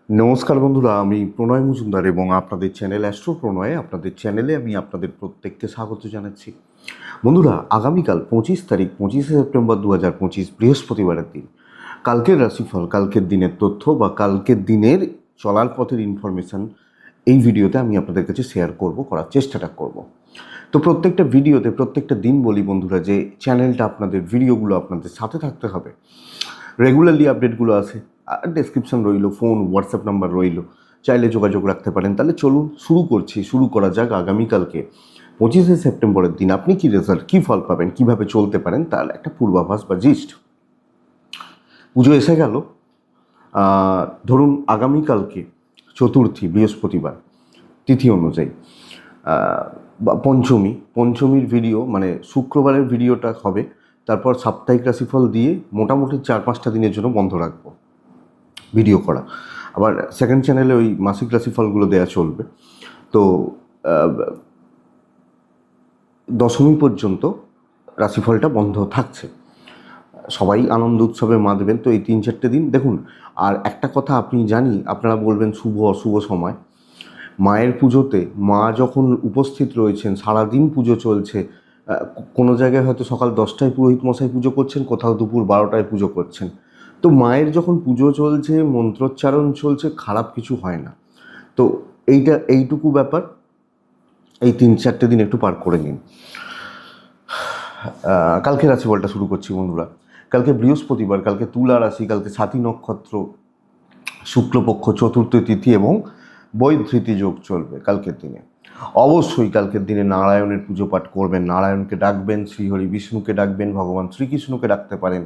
নমস্কার বন্ধুরা, আমি প্রণয় মজুমদার এবং আপনাদের চ্যানেল অ্যাস্ট্রো প্রণয়ে আপনাদের চ্যানেলে আমি আপনাদের প্রত্যেককে স্বাগত জানাচ্ছি। বন্ধুরা, আগামীকাল 25 তারিখ 25শে সেপ্টেম্বর 2025 বৃহস্পতিবারের দিন কালকের রাশিফল, কালকের দিনের তথ্য বা কালকের দিনের চলার পথের ইনফরমেশান এই ভিডিওতে আমি আপনাদের কাছে শেয়ার করার চেষ্টাটা করব। তো প্রত্যেকটা ভিডিওতে প্রত্যেকটা দিন বলি বন্ধুরা যে চ্যানেলটা আপনাদের, ভিডিওগুলো আপনাদের সাথে থাকতে হবে, রেগুলারলি আপডেটগুলো আসে, আর ডেসক্রিপশন রইল, ফোন হোয়াটসঅ্যাপ নাম্বার রইল, চাইলে যোগাযোগ রাখতে পারেন। তাহলে চলুন শুরু করা যাক আগামীকালকে 25শে সেপ্টেম্বরের দিন আপনি কী রেজাল্ট, কী ফল পাবেন, কীভাবে চলতে পারেন তার একটা পূর্বাভাস বা জিস্ট। পুজো এসে গেল, ধরুন আগামীকালকে চতুর্থী, বৃহস্পতিবার, তিথি অনুযায়ী পঞ্চমীর ভিডিও মানে শুক্রবারের ভিডিওটা হবে। তারপর সাপ্তাহিক রাশিফল দিয়ে মোটামুটি 4-5টা দিনের জন্য বন্ধ রাখবো ভিডিও করা। আবার সেকেন্ড চ্যানেলে ওই মাসিক রাশিফলগুলো দেওয়া চলবে। তো দশমী পর্যন্ত রাশিফলটা বন্ধ থাকছে। সবাই আনন্দ উৎসবে মাতবেন। তো এই 3-4টে দিন দেখুন। আর একটা কথা আপনি জানি, আপনারা বলবেন শুভ অশুভ সময়। মায়ের পুজোতে মা যখন উপস্থিত রয়েছেন, সারাদিন পুজো চলছে, কোনো জায়গায় হয়তো সকাল 10টায় পুরোহিত মশাই পুজো করছেন, কোথাও দুপুর 12টায় পুজো করছেন। তো মায়ের যখন পুজো চলছে, মন্ত্রোচ্চারণ চলছে, খারাপ কিছু হয় না। তো এইটুকু ব্যাপার এই 3-4টে দিন একটু পার করে নিন। কালকে রাশিফলটা শুরু করছি বন্ধুরা। কালকে বৃহস্পতিবার, কালকে তুলা রাশি, কালকে সাথী নক্ষত্র, শুক্লপক্ষ, চতুর্থ তিথি এবং বৈধৃতি যোগ চলবে কালকের দিনে। অবশ্যই কালকের দিনে নারায়ণের পুজো পাঠ করবেন, নারায়ণকে ডাকবেন, শ্রীহরি বিষ্ণুকে ডাকবেন, ভগবান শ্রীকৃষ্ণকে ডাকতে পারেন,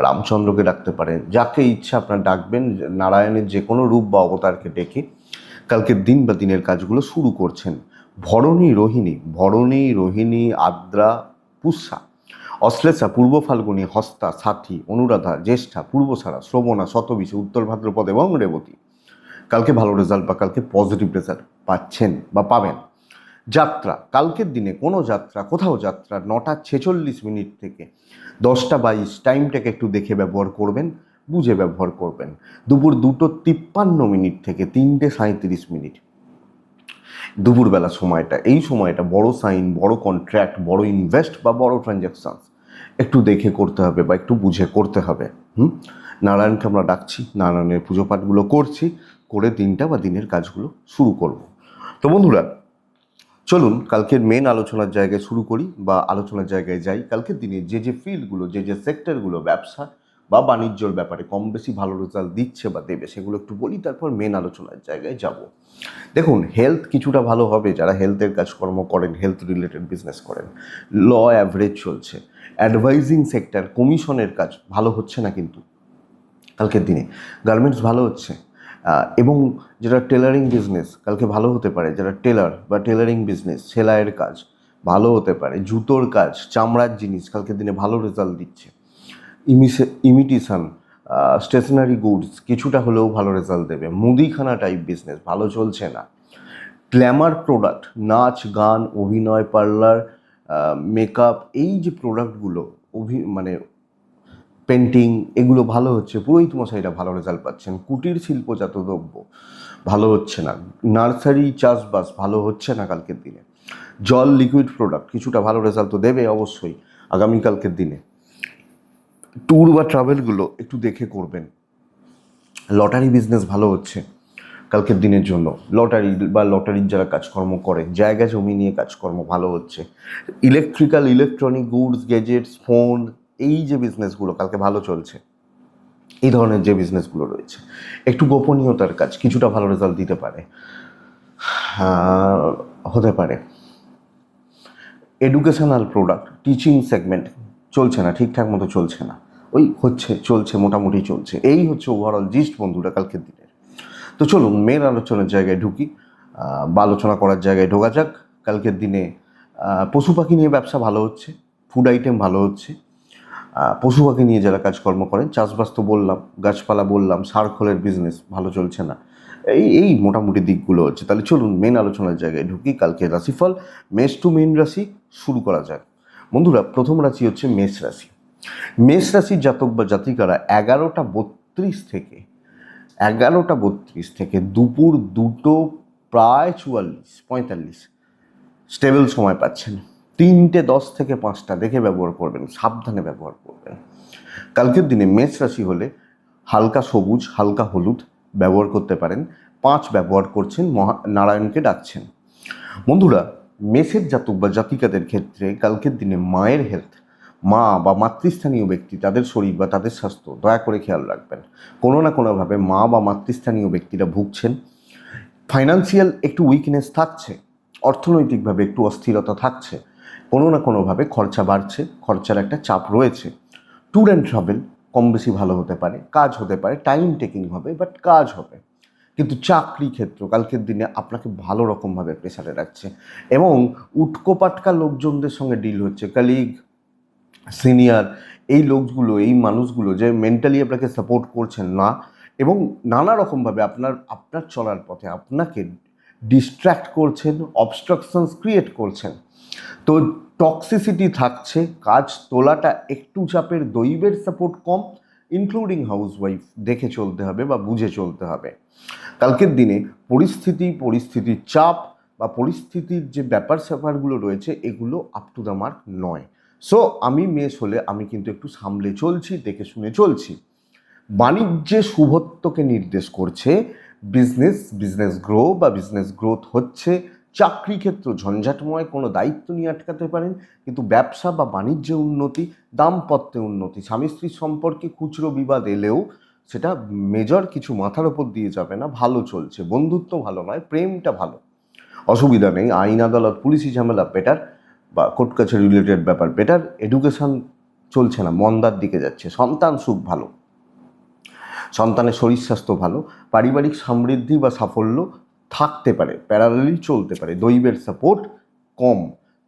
রামচন্দ্রকে ডাকতে পারেন, যাকে ইচ্ছা আপনার ডাকবেন। নারায়ণের যে কোনো রূপ বা অবতারকে ডেকে কালকের দিন বা দিনের কাজগুলো শুরু করছেন। ভরণী, রোহিণী, আদ্রা, পুষ্যা, অশ্লেষা, পূর্ব ফাল্গুনী, হস্তা, সাথী, অনুরাধা, জ্যেষ্ঠা, পূর্বসারা, শ্রবণা, শতবিশে, উত্তর ভাদ্রপদ এবং রেবতী কালকে ভালো রেজাল্ট বা কালকে পজিটিভ রেজাল্ট পাচ্ছেন বা পাবেন। যাত্রা, কালকের দিনে কোনো যাত্রা, কোথাও যাত্রা 9টা 46 থেকে 10টা 22 টাইমটাকে একটু দেখে ব্যবহার করবেন, বুঝে ব্যবহার করবেন। দুপুর 2:53 থেকে 3টে 37 দুপুরবেলা সময়টা, এই সময়টা বড় সাইন, বড় কন্ট্রাক্ট, বড় ইনভেস্ট বা বড় ট্রানজ্যাকশানস একটু দেখে করতে হবে বা একটু বুঝে করতে হবে। নারায়ণকে আমরা ডাকছি, নারায়ণের পুজো পাঠগুলো করছি, করে দিনটা বা দিনের কাজগুলো শুরু করব। তো বন্ধুরা, চলুন কালকের মেন আলোচনার জায়গায় শুরু করি বা আলোচনার জায়গায় যাই। কালকের দিনে যে ফিল্ডগুলো, যে সেক্টরগুলো ব্যবসা বা বাণিজ্যর ব্যাপারে কম বেশি ভালো রেজাল্ট দিচ্ছে বা দেবে সেগুলো একটু বলি, তারপর মেন আলোচনার জায়গায় যাব। দেখুন, হেলথ কিছুটা ভালো হবে। যারা হেলথের কাজকর্ম করেন, হেলথ রিলেটেড বিজনেস করেন, ল অ্যাভারেজ চলছে। অ্যাডভাইজিং সেক্টর, কমিশনের কাজ ভালো হচ্ছে না কিন্তু কালকের দিনে। গার্মেন্টস ভালো হচ্ছে, এবং যেটা টেলারিং বিজনেস কালকে ভালো হতে পারে। যারা টেলার বা টেলারিং বিজনেস, সেলাইয়ের কাজ ভালো হতে পারে। জুতোর কাজ, চামড়ার জিনিস কালকের দিনে ভালো রেজাল্ট দিচ্ছে। ইমিটেশন, স্টেশনারি গুডস কিছুটা হলেও ভালো রেজাল্ট দেবে। মুদিখানা টাইপ বিজনেস ভালো চলছে না। গ্ল্যামার প্রোডাক্ট, নাচ, গান, অভিনয়, পার্লার, মেকআপ, এই যে প্রোডাক্টগুলো, মানে পেন্টিং, এগুলো ভালো হচ্ছে। পুরোহিত মশাইরা ভালো রেজাল্ট পাচ্ছেন। কুটির শিল্পজাত দ্রব্য ভালো হচ্ছে না। নার্সারি চাষবাস ভালো হচ্ছে না কালকের দিনে। জল, লিকুইড প্রোডাক্ট কিছুটা ভালো রেজাল্ট তো দেবে অবশ্যই আগামীকালকের দিনে। ট্যুর বা ট্রাভেলগুলো একটু দেখে করবেন। লটারি বিজনেস ভালো হচ্ছে কালকের দিনের জন্য। লটারির যারা কাজকর্ম করেন, জায়গা জমি নিয়ে কাজকর্ম ভালো হচ্ছে। ইলেকট্রনিক গুডস, গ্যাজেটস, ফোন, এই যে বিজনেসগুলো কালকে ভালো চলছে, এই ধরনের যে বিজনেসগুলো রয়েছে, একটু গোপনীয়তার কাজ কিছুটা ভালো রেজাল্ট দিতে পারে, হতে পারে। এডুকেশনাল প্রোডাক্ট, টিচিং সেগমেন্ট চলছে না, ঠিকঠাক মতো চলছে না, চলছে মোটামুটি চলছে। এই হচ্ছে ওভারঅল জিস্ট বন্ধুরা কালকের দিনের। তো চলুন মেন আলোচনার জায়গায় ঢুকি বা আলোচনা করার জায়গায় ঢোকা যাক। কালকের দিনে পশু পাখি নিয়ে ব্যবসা ভালো হচ্ছে, ফুড আইটেম ভালো হচ্ছে। পশু পাখি নিয়ে যারা কাজকর্ম করেন, চাষবাস তো বললাম, গাছপালা বললাম, সার-খোলের বিজনেস ভালো চলছে না। এই মোটামুটি দিকগুলো হচ্ছে। তাহলে চলুন মেন আলোচনার জায়গায় ঢুকি। কালকে রাশিফল মেষ টু মীন রাশি শুরু করা যাক বন্ধুরা। প্রথম রাশি হচ্ছে মেষ রাশি। মেষ রাশির জাতক বা জাতিকারা 11টা 32 থেকে 11:32 থেকে দুপুর 2:45 স্টেবল সময় পাচ্ছেন। 3:10 থেকে 5টা দেখে ব্যবহার করবেন, সাবধানে ব্যবহার করবেন। কালকের দিনে মেষ রাশি হলে হালকা সবুজ, হালকা হলুদ ব্যবহার করতে পারেন। 5 ব্যবহার করছেন, নারায়ণকে ডাকছেন। বন্ধুরা, মেষের জাতক বা জাতিকাদের ক্ষেত্রে কালকের দিনে মায়ের হেলথ, মা বা মাতৃস্থানীয় ব্যক্তি, তাদের শরীর বা তাদের স্বাস্থ্য দয়া করে খেয়াল রাখবেন। কোনো না কোনোভাবে মা বা মাতৃস্থানীয় ব্যক্তিরা ভুগছেন। ফাইন্যান্সিয়াল একটু উইকনেস থাকছে, অর্থনৈতিকভাবে একটু অস্থিরতা থাকছে, কোনো না কোনোভাবে খরচা বাড়ছে, খরচার একটা চাপ রয়েছে। ট্যুর অ্যান্ড ট্রাভেল কম বেশি ভালো হতে পারে, কাজ হতে পারে, টাইম টেকিং হবে, বাট কাজ হবে। কিন্তু চাকরি ক্ষেত্র কালকের দিনে আপনাকে ভালো রকমভাবে প্রেসারে রাখছে এবং উটকোপাটকা লোকজনদের সঙ্গে ডিল হচ্ছে, কালিগ, সিনিয়র, এই লোকগুলো, এই মানুষগুলো যে মেন্টালি আপনাকে সাপোর্ট করছেন না এবং নানা রকমভাবে আপনার চলার পথে আপনাকে ডিস্ট্র্যাক্ট করছেন, অবস্ট্রাকশনস ক্রিয়েট করছেন। তো টক্সিসিটি থাকছে, কাজ তোলাটা একটু চাপের, দৈবের সাপোর্ট কম, ইনক্লুডিং হাউসওয়াইফ দেখে চলতে হবে বা বুঝে চলতে হবে। কালকের দিনে পরিস্থিতির চাপ বা পরিস্থিতির যে স্যাপারগুলো রয়েছে এগুলো আপ টু দ্য মার্ক নয়। সো আমি মেষ হলে আমি কিন্তু একটু সামলে চলছি, দেখে শুনে চলছি। বাণিজ্যে শুভত্বকে নির্দেশ করছে, বিজনেস গ্রোথ হচ্ছে। চাকরি ক্ষেত্র ঝঞ্ঝাটময়, কোনো দায়িত্ব নিয়ে আটকাতে পারেন, কিন্তু ব্যবসা বা বাণিজ্যে উন্নতি, দাম্পত্যে উন্নতি, স্বামী স্ত্রীর সম্পর্কে খুচরো বিবাদ এলেও সেটা মেজর কিছু মাথার ওপর দিয়ে যাবে না, ভালো চলছে। বন্ধুত্ব ভালো নয়, প্রেমটা ভালো, অসুবিধা নেই। আইন আদালত পুলিশি ঝামেলা বেটার, বা কোর্ট কাছারি রিলেটেড ব্যাপার বেটার। এডুকেশন চলছে না, মন্দার দিকে যাচ্ছে। সন্তান সুখ ভালো, সন্তানের শরীর স্বাস্থ্য ভালো, পারিবারিক সমৃদ্ধি বা সাফল্য থাকতে পারে, প্যারালালি চলতে পারে। দৈবের সাপোর্ট কম,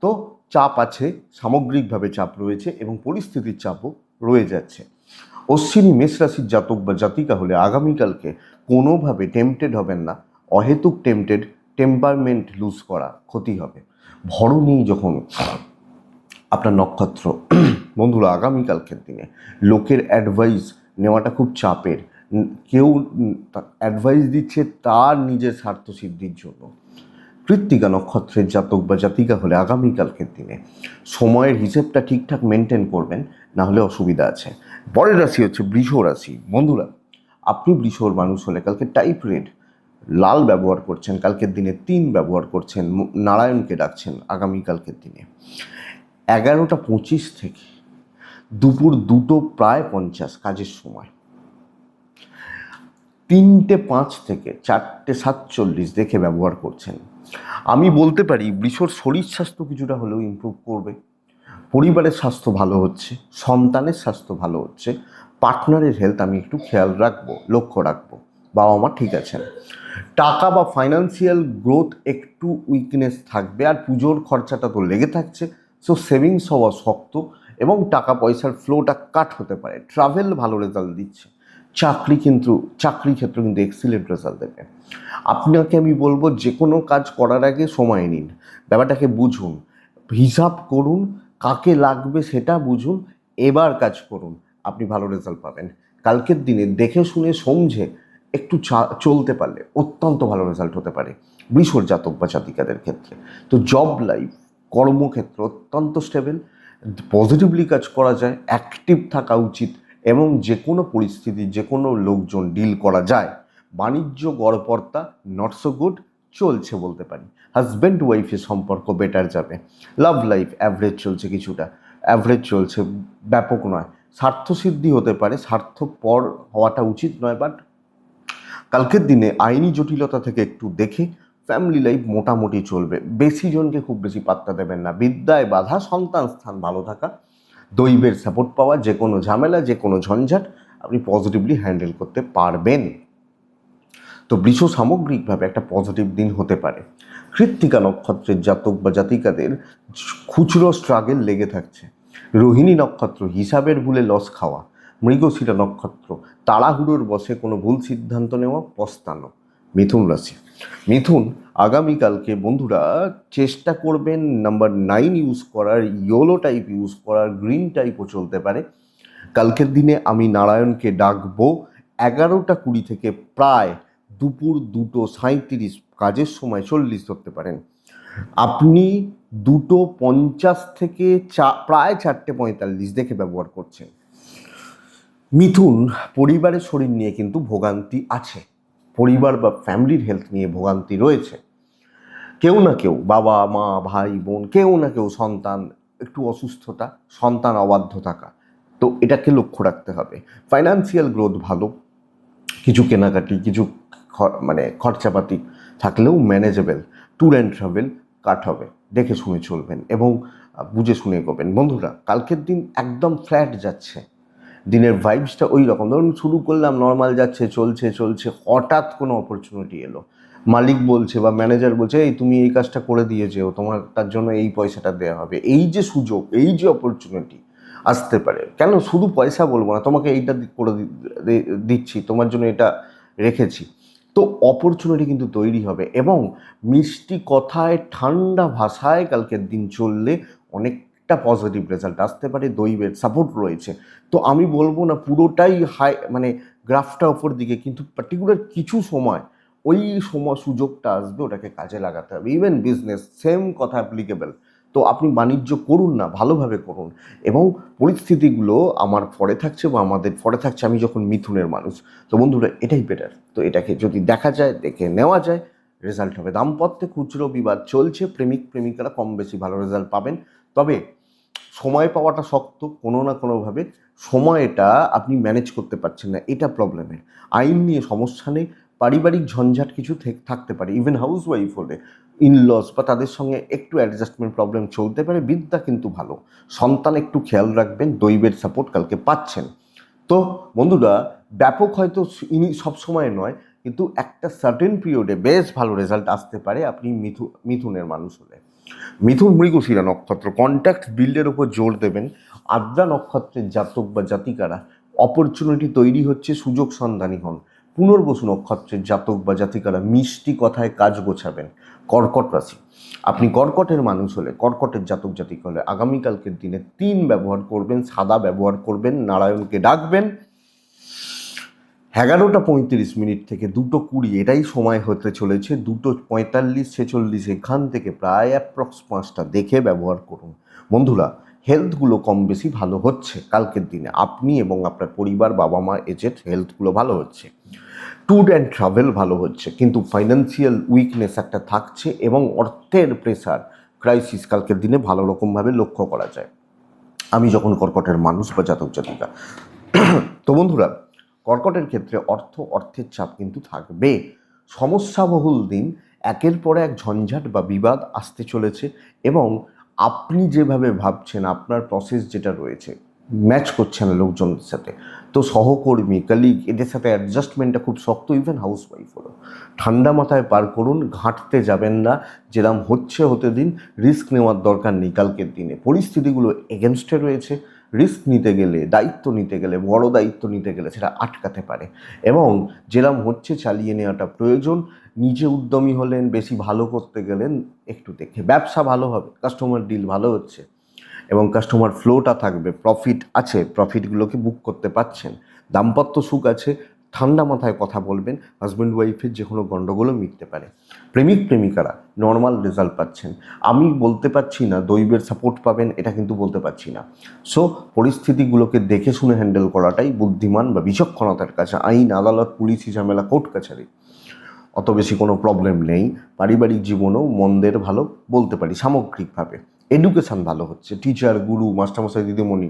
তো চাপ আছে, সামগ্রিকভাবে চাপ রয়েছে এবং পরিস্থিতির চাপও রয়ে যাচ্ছে। অশ্বিনী মেষ রাশির জাতক বা জাতিকা হলে আগামীকালকে কোনোভাবে টেম্পটেড হবেন না। অহেতুক টেম্পারমেন্ট লুজ করা ক্ষতি হবে। ভরণী যখন আপনার নক্ষত্র, বন্ধুরা আগামীকালকের দিনে লোকের অ্যাডভাইস নেওয়াটা খুব চাপের। কেউ অ্যাডভাইস দিচ্ছে তার নিজের স্বার্থসিদ্ধির জন্য। কৃত্তিকা নক্ষত্রের জাতক বা জাতিকা হলে আগামীকালকের দিনে সময়ের হিসেবটা ঠিকঠাক মেনটেন করবেন, না হলে অসুবিধা আছে। পরের রাশি হচ্ছে বৃষ রাশি। বন্ধুরা, আপনি বৃষর মানুষ হলে কালকে টাইপ রেড লাল ব্যবহার করছেন, কালকের দিনে 3 ব্যবহার করছেন, নারায়ণকে ডাকছেন। আগামীকালকের দিনে 11:25 থেকে দুপুর 2:50 কাজের সময়, 3:05 থেকে 4:47 দেখে ব্যবহার করছেন। আমি বলতে পারি বৃষর শরীর স্বাস্থ্য কিছুটা হলেও ইমপ্রুভ করবে, পরিবারের স্বাস্থ্য ভালো হচ্ছে, সন্তানের স্বাস্থ্য ভালো হচ্ছে, পার্টনারের হেলথ আমি একটু খেয়াল রাখবো, লক্ষ্য রাখবো, বাবা মা ঠিক আছেন। টাকা বা ফাইন্যান্সিয়াল গ্রোথ একটু উইকনেস থাকবে, আর পুজোর খরচাটা তো লেগে থাকছে। সো সেভিংস হওয়া শক্ত এবং টাকা পয়সার ফ্লোটা কাট হতে পারে। ট্রাভেল ভালো রেজাল্ট দিচ্ছে। চাকরি ক্ষেত্র কিন্তু এক্সিলেন্ট রেজাল্ট দেবে। আপনাকে আমি বলবো যে কোনো কাজ করার আগে সময় নিন, ব্যাপারটাকে বুঝুন, হিসাব করুন, কাকে লাগবে সেটা বুঝুন, এবার কাজ করুন, আপনি ভালো রেজাল্ট পাবেন। কালকের দিনে দেখে শুনে সমঝে একটু চলতে পারলে অত্যন্ত ভালো রেজাল্ট হতে পারে বৃষর জাতক বা জাতিকাদের ক্ষেত্রে। তো জব লাইফ, কর্মক্ষেত্র অত্যন্ত স্টেবল, পজিটিভলি কাজ করা যায়, অ্যাক্টিভ থাকা উচিত এবং যে কোনো পরিস্থিতি, যে কোনো লোকজন ডিল করা যায়। বাণিজ্য গড়পড়তা নট সো গুড চলছে বলতে পারি। হাজব্যান্ড ওয়াইফের সম্পর্ক বেটার যাবে। লাভ লাইফ অ্যাভারেজ চলছে, কিছুটা অ্যাভারেজ চলছে, ব্যাপক নয়। স্বার্থসিদ্ধি হতে পারে, স্বার্থপর হওয়াটা উচিত নয়, বাট কালকের দিনে আইনি জটিলতা থেকে একটু দেখে ফ্যামিলি লাইফ মোটামুটি চলবে। বেশি জনকে খুব বেশি পাত্তা দেবেন না। বিদ্যায় বাধা, সন্তান স্থান ভালো থাকা, দৈবের সাপোর্ট পাওয়া, যে কোনো ঝামেলা, যে কোনো ঝঞ্ঝাট আপনি পজিটিভলি হ্যান্ডেল করতে পারবেন। তো বৃষ সামগ্রিকভাবে একটা পজিটিভ দিন হতে পারে। কৃত্তিকা নক্ষত্রের জাতক বা জাতিকাদের খুচরো স্ট্রাগল লেগে থাকছে। রোহিণী নক্ষত্র হিসাবের ভুলে লস খাওয়া। মৃগশিরা নক্ষত্র তাড়াহুড়োর বসে কোনো ভুল সিদ্ধান্ত নেওয়া, পস্তানো। মিথুন রাশি, মিথুন আগামীকালকে বন্ধুরা চেষ্টা করবেন নাম্বার 9 ইউজ করার, ইয়েলো টাইপ ইউজ করার, গ্রিন টাইপও চলতে পারে। কালকের দিনে আমি নারায়ণকে ডাকবো, 11:20 থেকে প্রায় দুপুর 2:37, কাজের সময় 40 ধরতে পারেন। আপনি 2:50 থেকে প্রায় 4:45 দেখে ব্যবহার করছেন। মিথুন পরিবারের শরীর নিয়ে কিন্তু ভোগান্তি আছে, পরিবার বা ফ্যামিলির হেলথ নিয়ে ভোগান্তি রয়েছে। কেউ না কেউ, বাবা মা ভাই বোন, কেউ না কেউ, সন্তান একটু অসুস্থতা, সন্তান অবাধ্য থাকা, তো এটাকে লক্ষ্য রাখতে হবে। ফাইন্যান্সিয়াল গ্রোথ ভালো, কিছু কেনাকাটি, কিছু মানে খরচাপাতি থাকলেও ম্যানেজেবল। ট্যুর অ্যান্ড ট্রাভেল কাট হবে, দেখে শুনে চলবেন এবং বুঝে শুনে এগোবেন। বন্ধুরা, কালকের দিন একদম ফ্ল্যাট যাচ্ছে, দিনের ভাইবসটা ওই রকম। ধরুন শুরু করলাম নর্মাল যাচ্ছে, চলছে চলছে, হঠাৎ কোনো অপরচুনিটি এলো, মালিক বলছে বা ম্যানেজার বলছে এই তুমি এই কাজটা করে দিয়ে যেও, তোমার তার জন্য এই পয়সাটা দেওয়া হবে। এই যে সুযোগ, এই যে অপরচুনিটি আসতে পারে, কেন শুধু পয়সা বলবো না, তোমাকে এইটা করে দিচ্ছি, তোমার জন্য এটা রেখেছি, তো অপরচুনিটি কিন্তু তৈরি হবে। এবং মিষ্টি কথায় ঠান্ডা ভাষায় কালকের দিন চললে অনেকটা পজিটিভ রেজাল্ট আসতে পারে। দৈবের সাপোর্ট রয়েছে, তো আমি বলবো না পুরোটাই হাই মানে গ্রাফটা ওপর দিকে, কিন্তু পার্টিকুলার কিছু সময় ওই সময় সুযোগটা আসবে, ওটাকে কাজে লাগাতে হবে। ইভেন বিজনেস সেম কথা অ্যাপ্লিকেবল। তো আপনি বাণিজ্য করুন না, ভালোভাবে করুন। এবং পরিস্থিতিগুলো আমার ফরে থাকছে বা আমাদের ফরে থাকছে, আমি যখন মিথুনের মানুষ, তো বন্ধুরা এটাই বেটার। তো এটাকে যদি দেখা যায়, দেখে নেওয়া যায়, রেজাল্ট হবে। দাম্পত্যে খুচরো বিবাদ চলছে, প্রেমিক প্রেমিকারা কম বেশি ভালো রেজাল্ট পাবেন। তবে সময় পাওয়াটা শক্ত, কোনো না কোনোভাবে সময়টা আপনি ম্যানেজ করতে পারছেন না, এটা প্রবলেমের। আইন নিয়ে সমস্যা নেই, পারিবারিক ঝঞ্ঝাট কিছু থাকতে পারে, ইভেন হাউস ওয়াইফ হলে ইনলস বা তাদের সঙ্গে একটু অ্যাডজাস্টমেন্ট প্রবলেম চলতে পারে। বিদ্যা কিন্তু ভালো, সন্তান একটু খেয়াল রাখবেন, দৈবের সাপোর্ট কালকে পাচ্ছেন। তো বন্ধুরা, ব্যাপক হয়তো ইনি সবসময় নয়, কিন্তু একটা সার্টেন পিরিয়ডে বেশ ভালো রেজাল্ট আসতে পারে আপনি মিথুনের মানুষ হলে। মিথুন মৃগশিরা নক্ষত্র, কন্ট্যাক্ট বিল্ডের উপর জোর দেবেন। আদ্রা নক্ষত্রের জাতক বা জাতিকারা অপরচুনিটি তৈরি হচ্ছে, সুযোগ সন্ধানী হন। পুনর্বসু নক্ষত্রের জাতক বা জাতিকারা মিষ্টি কথায় কাজ গোছাবেন। কর্কট রাশি, আপনি কর্কটের মানুষ হলে, কর্কটের জাতক জাতিকা হলে আগামীকালকের দিনে 3 ব্যবহার করবেন, সাদা ব্যবহার করবেন, নারায়ণকে ডাকবেন। 11:35 থেকে 2:20 এটাই সময় হতে চলেছে। 2:45-46 এখান থেকে প্রায় অ্যাপ্রক্স 5টা দেখে ব্যবহার করুন। বন্ধুরা, হেলথগুলো কম বেশি ভালো হচ্ছে কালকের দিনে, আপনি এবং আপনার পরিবার, বাবা মা, এজেড হেলথগুলো ভালো হচ্ছে। ট্যুর অ্যান্ড ট্রাভেল ভালো হচ্ছে, কিন্তু ফাইন্যান্সিয়াল উইকনেস একটা থাকছে এবং অর্থের প্রেসার, ক্রাইসিস কালকের দিনে ভালো রকমভাবে লক্ষ্য করা যায়, আমি যখন কর্কটের মানুষ বা জাতক জাতিকা। তো বন্ধুরা, কর্কটের ক্ষেত্রে অর্থের চাপ কিন্তু থাকবে। সমস্যাবহুল দিন, একের পর এক ঝঞ্ঝাট বা বিবাদ আসতে চলেছে এবং আপনি যেভাবে ভাবছেন, আপনার প্রসেস যেটা রয়েছে ম্যাচ করছে না লোকজনের সাথে, তো সহকর্মী, কলিগ, এদের সাথে অ্যাডজাস্টমেন্টটা খুব শক্ত। ইভেন হাউস ওয়াইফ হলো, ঠান্ডা মাথায় পার করুন, ঘাঁটতে যাবেন না, যেরকম হচ্ছে হতে দিন, রিস্ক নেওয়ার দরকার নেই। কালকের দিনে পরিস্থিতিগুলো এগেনস্টে রয়েছে, রিস্ক নিতে গেলে, দায়িত্ব নিতে গেলে, বড় দায়িত্ব নিতে গেলে সেটা আটকাতে পারে এবং যেরকম হচ্ছে চালিয়ে নেওয়াটা প্রয়োজন। নিজে উদ্যমী হলেন, বেশি ভালো করতে গেলেন, একটু দেখে। ব্যবসা ভালো হবে, কাস্টমার ডিল ভালো হচ্ছে এবং কাস্টমার ফ্লোটা থাকবে, প্রফিট আছে, প্রফিটগুলোকে বুক করতে পারছেন। দাম্পত্য সুখ আছে, ঠান্ডা মাথায় কথা বলবেন, হাজব্যান্ড ওয়াইফের যে কোনো গণ্ডগোলও মিটতে পারে। প্রেমিক প্রেমিকারা নর্মাল রেজাল্ট পাচ্ছেন, আমি বলতে পারছি না দৈবের সাপোর্ট পাবেন, এটা কিন্তু বলতে পারছি না। সো পরিস্থিতিগুলোকে দেখে শুনে হ্যান্ডেল করাটাই বুদ্ধিমান বা বিচক্ষণতার কাছে। আইন, আদালত, পুলিশি ঝামেলা, কোর্ট কাছারি অত বেশি কোনো প্রবলেম নেই। পারিবারিক জীবনেও মন্দের ভালো বলতে পারি সামগ্রিকভাবে। এডুকেশান ভালো হচ্ছে, টিচার, গুরু, মাস্টারমশাই, দিদিমণি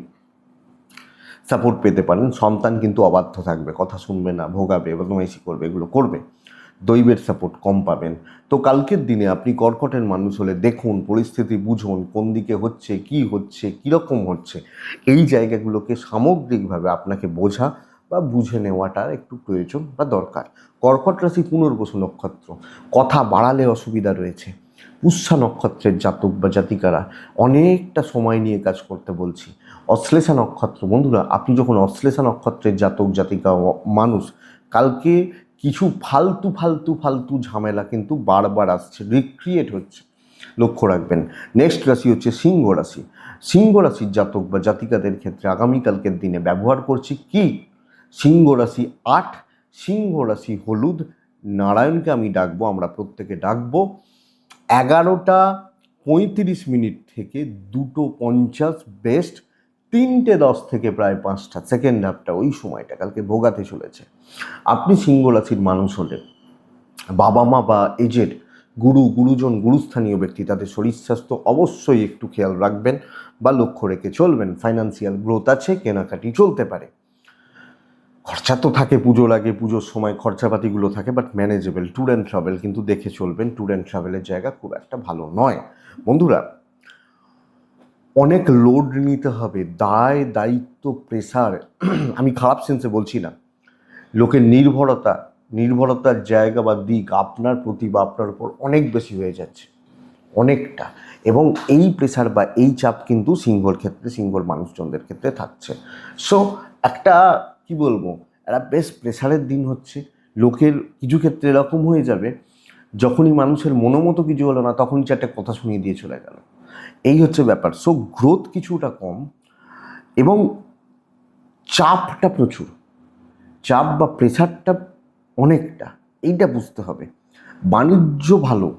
সাপোর্ট পেতে পারেন। সন্তান কিন্তু অবাধ্য থাকবে, কথা শুনবে না, ভোগাবে, বদমাইশি করবে, এগুলো করবে। দৈবের সাপোর্ট কম পাবেন। তো কালকের দিনে আপনি কর্কটের মানুষ হলে দেখুন, পরিস্থিতি বুঝুন, কোন দিকে হচ্ছে, কি হচ্ছে, কীরকম হচ্ছে, এই জায়গাগুলোকে সামগ্রিকভাবে আপনাকে বোঝা বা বুঝে নেওয়াটা একটু প্রয়োজন বা দরকার। কর্কট রাশি পুনর্বসু নক্ষত্র, কথা বাড়ালে অসুবিধা রয়েছে। পুষ্যা নক্ষত্রের জাতক বা জাতিকারা অনেকটা সময় নিয়ে কাজ করতে বলছি। অশ্লেষা নক্ষত্র, বন্ধুরা আপনি যখন অশ্লেষা নক্ষত্রের জাতক জাতিকা মানুষ, কালকে কিছু ফালতু ফালতু ফালতু ঝামেলা কিন্তু বারবার আসছে, রিক্রিয়েট হচ্ছে, লক্ষ্য রাখবেন। নেক্সট রাশি হচ্ছে সিংহ রাশি। সিংহ রাশির জাতক বা জাতিকাদের ক্ষেত্রে আগামীকালকের দিনে ব্যবহার করছি কি সিংহ রাশি 8, সিংহ রাশি হলুদ। নারায়ণকে আমি ডাকবো, আমরা প্রত্যেকে ডাকবো 11:35 থেকে 2:50 বেস্ট, 3:10 থেকে প্রায় 5টা, সেকেন্ড হাফটা ওই সময়টা কালকে ভোগাতে চলেছে। আপনি সিংহ রাশির মানুষ হলে বাবা মা বা এজেড গুরুজন, গুরুস্থানীয় ব্যক্তি, তাদের শরীর স্বাস্থ্য অবশ্যই একটু খেয়াল রাখবেন বা লক্ষ্য রেখে চলবেন। ফাইন্যান্সিয়াল গ্রোথ আছে, কেনাকাটি চলতে পারে। খরচা তো থাকে, পুজোর আগে, পুজোর সময় খরচাপাতিগুলো থাকে, but manageable. Tour and travel কিন্তু দেখে চলবেন, ট্যুর অ্যান্ড ট্রাভেলের জায়গা খুব একটা ভালো নয়। বন্ধুরা, অনেক লোড নিতে হবে, দায় দায়িত্ব, প্রেসার, আমি খারাপ সেন্সে বলছি না, লোকের নির্ভরতার জায়গা বা দিক আপনার প্রতি বা আপনার উপর অনেক বেশি হয়ে যাচ্ছে, অনেকটা। এবং এই প্রেসার বা এই চাপ কিন্তু সিংহর ক্ষেত্রে, সিংহর মানুষজনদের ক্ষেত্রে থাকছে। সো একটা কি বলবো, একটা বেশ প্রেসারের দিন হচ্ছে। লোকের কিছু ক্ষেত্রে এরকম হয়ে যাবে, যখনই মানুষের মনোমতো কিছু হলো না, তখনই চারটে কথা শুনিয়ে দিয়ে চলে গেল। এই হচ্ছে ব্যাপার। সো গ্রোথ কিছুটা কম এবং চাপটা প্রচুর, চাপ বা প্রেসারটা অনেকটা, এইটা বুঝতে হবে। বাণিজ্য ভালো,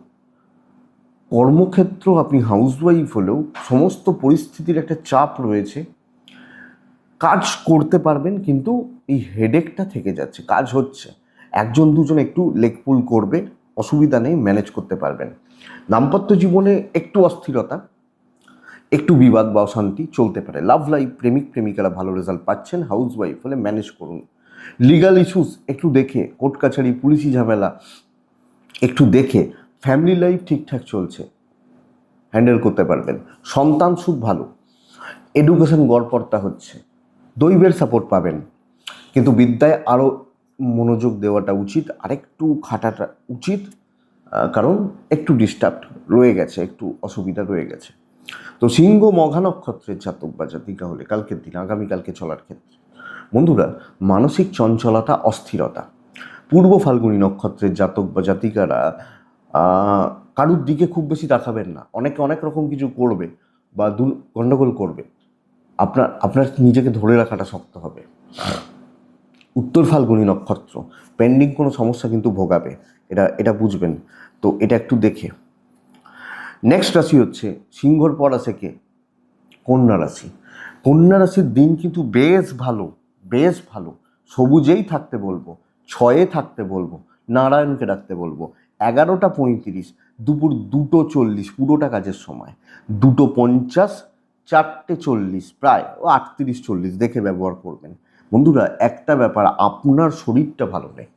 কর্মক্ষেত্র আপনি হাউসওয়াইফ হলেও সমস্ত পরিস্থিতির একটা চাপ রয়েছে। কাজ করতে পারবেন, কিন্তু এই হেডেকটা থেকে যাচ্ছে। কাজ হচ্ছে, একজন দুজন একটু লেগপুল করবে, অসুবিধা নেই, ম্যানেজ করতে পারবেন। দাম্পত্য জীবনে একটু অস্থিরতা, একটু বিবাদ বা অশান্তি চলতে পারে। লাভ লাইফ, প্রেমিক প্রেমিকারা ভালো রেজাল্ট পাচ্ছেন, হাউসওয়াইফ হলে ম্যানেজ করুন। লিগাল ইস্যুস একটু দেখে, কোর্ট কাছারি, পুলিশি ঝামেলা একটু দেখে, ফ্যামিলি লাইফ ঠিকঠাক চলছে, হ্যান্ডেল করতে পারবেন। সন্তান সুখ ভালো, এডুকেশন গড়পড়তা হচ্ছে, দৈবের সাপোর্ট পাবেন, কিন্তু বিদ্যায় আরও মনোযোগ দেওয়াটা উচিত, আরেকটু খাটাটা উচিত, কারণ একটু ডিস্টার্ব রয়ে গেছে, একটু অসুবিধা রয়ে গেছে। তো সিংহ মঘা নক্ষত্রের জাতক বা জাতিকা হলে কালকের দিন, আগামীকালকে চলার ক্ষেত্রে বন্ধুরা, মানসিক চঞ্চলতা, অস্থিরতা। পূর্ব ফাল্গুনী নক্ষত্রের জাতক বা জাতিকারা কারুর দিকে খুব বেশি তাকাবেন না, অনেকে অনেক রকম কিছু করবে বা গণ্ডগোল করবে, আপনার নিজেকে ধরে রাখাটা শক্ত হবে। উত্তর ফাল্গুনী নক্ষত্র, পেন্ডিং কোনো সমস্যা কিন্তু ভোগাবে, এটা বুঝবেন। তো এটা একটু দেখে। নেক্সট রাশি হচ্ছে সিংহর পর আছে কে? কন্যা রাশি। কন্যা রাশির দিন কিন্তু বেশ ভালো, বেশ ভালো। সবুজেই থাকতে বলবো, 6-এ থাকতে বলবো, নারায়ণকে ডাকতে বলবো। 11:35, দুপুর 2:40 পুরোটা কাজের সময়, 2:50, 4:40, প্রায় 38-40 দেখে ব্যবহার করবেন। বন্ধুরা, একটা ব্যাপার, আপনার শরীরটা ভালো নেই,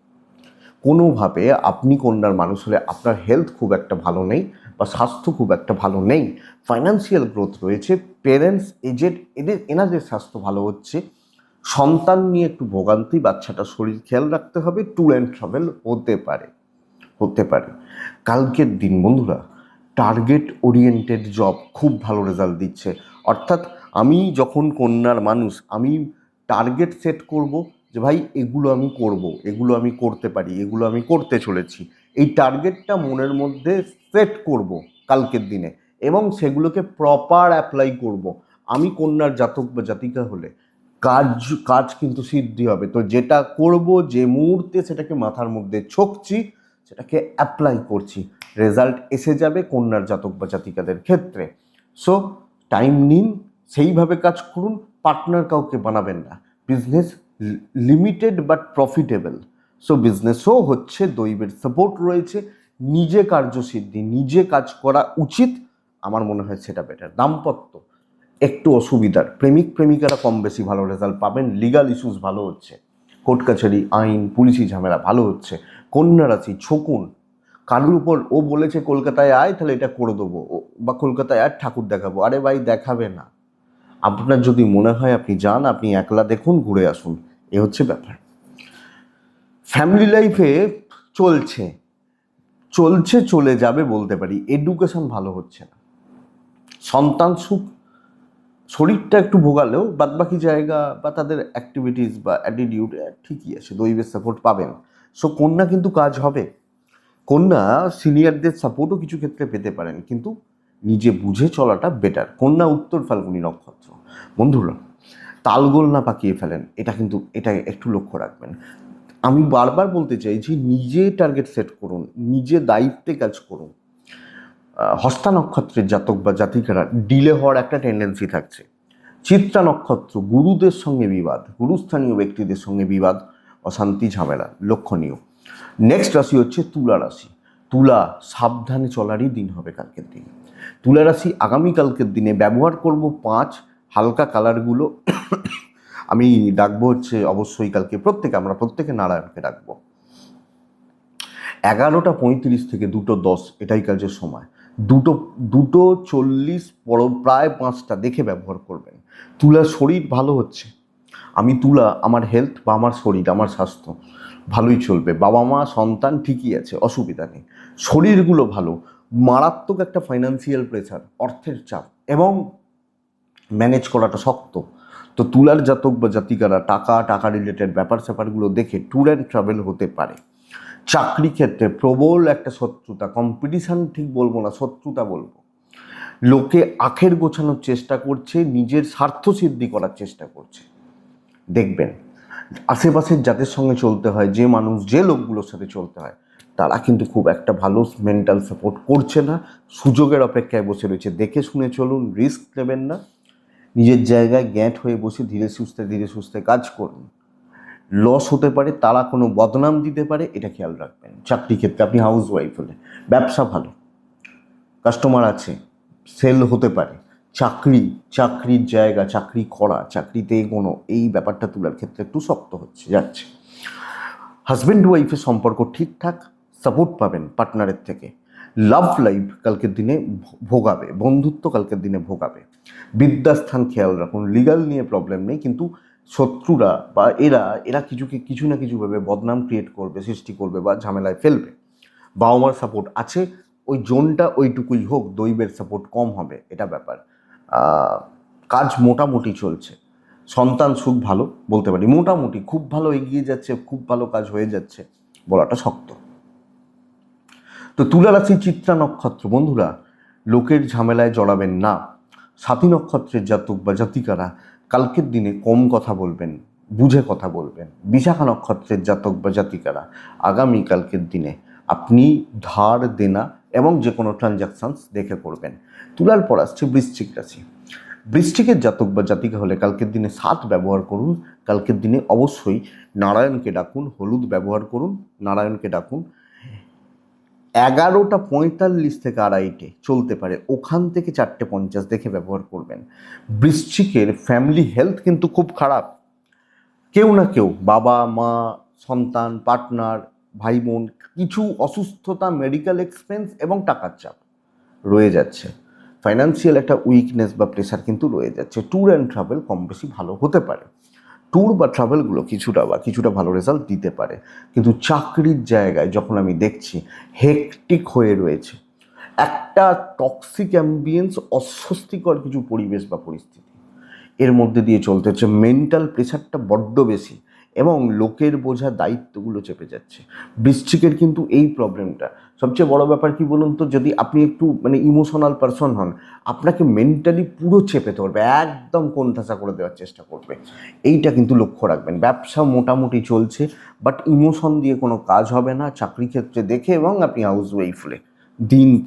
কোনোভাবে আপনি কন্যার মানুষ হলে আপনার হেলথ খুব একটা ভালো নেই বা স্বাস্থ্য খুব একটা ভালো নেই। ফাইন্যান্সিয়াল গ্রোথ রয়েছে, পেরেন্টস, এজেড, এনাদের স্বাস্থ্য ভালো হচ্ছে। সন্তান নিয়ে একটু ভোগান্তি, বাচ্চাটার শরীর খেয়াল রাখতে হবে। ট্যুর অ্যান্ড ট্রাভেল হতে পারে কালকের দিন। বন্ধুরা, টার্গেট ওরিয়েন্টেড জব খুব ভালো রেজাল্ট দিচ্ছে। অর্থাৎ আমি যখন কন্যার মানুষ, আমি টার্গেট সেট করব যে ভাই এগুলো আমি করব, এগুলো আমি করতে পারি, এগুলো আমি করতে চলেছি। এই টার্গেটটা মনের মধ্যে সেট করব কালকের দিনে এবং সেগুলোকে প্রপার অ্যাপ্লাই করব। আমি কন্যার জাতক বা জাতিকা হলে কাজ কিন্তু সিদ্ধি হবে। তো যেটা করব, যে মুহূর্তে সেটাকে মাথার মধ্যে ছকছি, সেটাকে অ্যাপ্লাই করছি, রেজাল্ট এসে যাবে কন্যার জাতক বা জাতিকাদের ক্ষেত্রে। সো টাইম নিন, সেইভাবে কাজ করুন, পার্টনার কাউকে বানাবেন না। Business limited but profitable. So বিজনেসও হচ্ছে, দৈবের সাপোর্ট রয়েছে, নিজে কার্যসিদ্ধি, নিজে কাজ করা উচিত, আমার মনে হয় সেটা বেটার। দাম্পত্য একটু অসুবিধার, প্রেমিক প্রেমিকারা কম বেশি ভালো রেজাল্ট পাবেন, লিগাল ইস্যুস ভালো হচ্ছে, কোর্ট কাছারি, আইন, পুলিশি ঝামেলা ভালো হচ্ছে। কন্যা রাশি ছকুন, কারুর উপর ও বলেছে কলকাতায় আয় তাহলে এটা করে দেবো, বা কলকাতায় আর ঠাকুর দেখাবো, আরে ভাই দেখাবে না। আপনার যদি মনে হয় আপনি যান, আপনি একলা দেখুন, ঘুরে আসুন, এ হচ্ছে ব্যাপার। ফ্যামিলি লাইফে চলছে, চলে যাবে বলতে পারি। এডুকেশন ভালো হচ্ছে না, সন্তান সুখ, শরীরটা একটু ভোগালেও বাদবাকি জায়গা বা তাদের অ্যাক্টিভিটিস বা অ্যাটিটিউড ঠিকই আছে, দৈবের সাপোর্ট পাবেন। সো কন্যা কিন্তু কাজ হবে। কন্যা সিনিয়রদের সাপোর্টও কিছু ক্ষেত্রে পেতে পারেন, কিন্তু নিজে বুঝে চলাটা বেটার। কন্যা উত্তর ফাল্গুনী নক্ষত্র। বন্ধুরা, তালগোল না পাকিয়ে ফেলেন, এটা একটু লক্ষ্য রাখবেন। আমি বারবার বলতে চাই যে নিজে টার্গেট সেট করুন, নিজে দায়িত্বে কাজ করুন। হস্তা নক্ষত্রের জাতক বা জাতিকারা ডিলে হওয়ার একটা টেন্ডেন্সি থাকছে। চিত্রা নক্ষত্র, গুরুদের সঙ্গে বিবাদ, গুরুস্থানীয় ব্যক্তিদের সঙ্গে বিবাদ, অশান্তি, ঝামেলা লক্ষণীয়। নেক্সট রাশি হচ্ছে তুলা রাশি। তুলা, সাবধানে চলারই দিন হবে কালকের দিনে। তুলা রাশি আগামীকালকের দিনে ব্যবহার করব 5, হালকা কালারগুলো আমি ডাকবো হচ্ছে অবশ্যই কালকে আমরা প্রত্যেকে নারায়ণকে ডাকবো। 11:35 থেকে 2:10 এটাই কাজের সময়। 2:40 প্রায় 5টা দেখে ব্যবহার করবেন। তুলা শরীর ভালো হচ্ছে, আমি তুলা আমার হেলথ বা আমার শরীর, আমার স্বাস্থ্য ভালোই চলবে, বাবা মা সন্তান ঠিকই আছে, অসুবিধা নেই, শরীরগুলো ভালো। মারাত্মক একটা ফাইন্যান্সিয়াল প্রেসার, অর্থের চাপ এবং ম্যানেজ করাটা শক্ত। তো তুলার জাতক বা জাতিকারা টাকা রিলেটেড ব্যাপারগুলো দেখে ট্যুর অ্যান্ড ট্রাভেল হতে পারে। চাকরি ক্ষেত্রে প্রবল একটা শত্রুতা, কম্পিটিশান ঠিক বলবো না, শত্রুতা বলবো। লোকে আখের গোছানোর চেষ্টা করছে, নিজের স্বার্থ সিদ্ধি করার চেষ্টা করছে। দেখবেন আশেপাশের যাদের সঙ্গে চলতে হয়, যে লোকগুলোর সাথে চলতে হয়, তারা কিন্তু খুব একটা ভালো মেন্টাল সাপোর্ট করছে না, সুযোগের অপেক্ষায় বসে রয়েছে। দেখে শুনে চলুন, রিস্ক নেবেন না, নিজের জায়গায় গ্যাঁট হয়ে বসে ধীরে সুস্থে কাজ করুন। লস হতে পারে, তারা কোনো বদনাম দিতে পারে, এটা খেয়াল রাখবেন। চাকরি ক্ষেত্রে আপনি হাউস ওয়াইফ হলে ব্যবসা ভালো, কাস্টমার আছে, সেল হতে পারে। চাকরির জায়গা, চাকরি করা, চাকরিতে এগোনো, এই ব্যাপারটা তুলার ক্ষেত্রে একটু শক্ত যাচ্ছে। হাজব্যান্ড ওয়াইফের সম্পর্ক ঠিকঠাক, সাপোর্ট পাবেন পার্টনারের থেকে। লাভ লাইফ কালকের দিনে ভোগাবে, বন্ধুত্ব কালকের দিনে ভোগাবে। বিদ্যাস্থান খেয়াল রাখুন, লিগাল নিয়ে প্রবলেম নেই, কিন্তু শত্রুরা বা এরা কিছু না কিছুভাবে বদনাম সৃষ্টি করবে বা ঝামেলায় ফেলবে। বাবা মার সাপোর্ট আছে, ওই জোনটা ওইটুকুই হোক, দৈবের সাপোর্ট কম হবে, এটা ব্যাপার। কাজ মোটামুটি চলছে, সন্তান সুখ ভালো বলতে পারি, মোটামুটি খুব ভালো এগিয়ে যাচ্ছে, খুব ভালো কাজ হয়ে যাচ্ছে বলাটা শক্ত। তো তুলা রাশি, চিত্রা নক্ষত্র, বন্ধুরা লোকের ঝামেলায় জড়াবেন না। স্বাতী নক্ষত্রের জাতক বা জাতিকারা কালকের দিনে কম কথা বলবেন, বুঝে কথা বলবেন। বিশাখা নক্ষত্রের জাতক বা জাতিকারা আগামী কালকের দিনে আপনি ধার দেনা এবং যে কোনো ট্রানজাকশানস দেখে করবেন। তুলার পর আসছে বৃশ্চিক রাশি। বৃশ্চিকের জাতক বা জাতিকা হলে কালকের দিনে 7 ব্যবহার করুন। কালকের দিনে অবশ্যই নারায়ণকে ডাকুন, হলুদ ব্যবহার করুন, নারায়ণকে ডাকুন। 11:45 থেকে 2:30 চলতে পারে, ওখান থেকে 4:50 দেখে ব্যবহার করবেন। বৃশ্চিকের ফ্যামিলি হেলথ কিন্তু খুব খারাপ। কেউ না কেউ, বাবা মা, সন্তান, পার্টনার, ভাই বোন, কিছু অসুস্থতা, মেডিকেল এক্সপেন্স এবং টাকার চাপ রয়ে যাচ্ছে। ফাইন্যান্সিয়াল একটা উইকনেস বা প্রেশার কিন্তু রয়ে যাচ্ছে। ট্যুর অ্যান্ড ট্রাভেল কম বেশি ভালো হতে পারে, ট্যুর বা ট্রাভেলগুলো কিছুটা ভালো রেজাল্ট দিতে পারে। কিন্তু চাকরির জায়গায় যখন আমি দেখছি হেকটিক হয়ে রয়েছে, একটা টক্সিক অ্যাম্বিয়েন্স, অস্বস্তিকর কিছু পরিবেশ বা পরিস্থিতি, এর মধ্যে দিয়ে চলতে হচ্ছে। মেন্টাল প্রেশারটা বড্ড বেশি এবং লোকের বোঝা দায়িত্বগুলো চেপে যাচ্ছে। বৃশ্চিকের কিন্তু এই প্রবলেমটা। সবচেয়ে বড় ব্যাপার কি বলুন তো, যদি আপনি একটু ইমোশনাল পারসন হন, আপনাকে মেন্টালি পুরো চেপে ধরবে, একদম কোণঠাসা করে দেওয়ার চেষ্টা করবে। এইটা কিন্তু লক্ষ্য রাখবেন। ব্যবসা মোটামুটি চলছে, বাট ইমোশন দিয়ে কোনো কাজ হবে না চাকরি ক্ষেত্রে দেখে, এবং আপনি হাউস ওয়াইফ হলে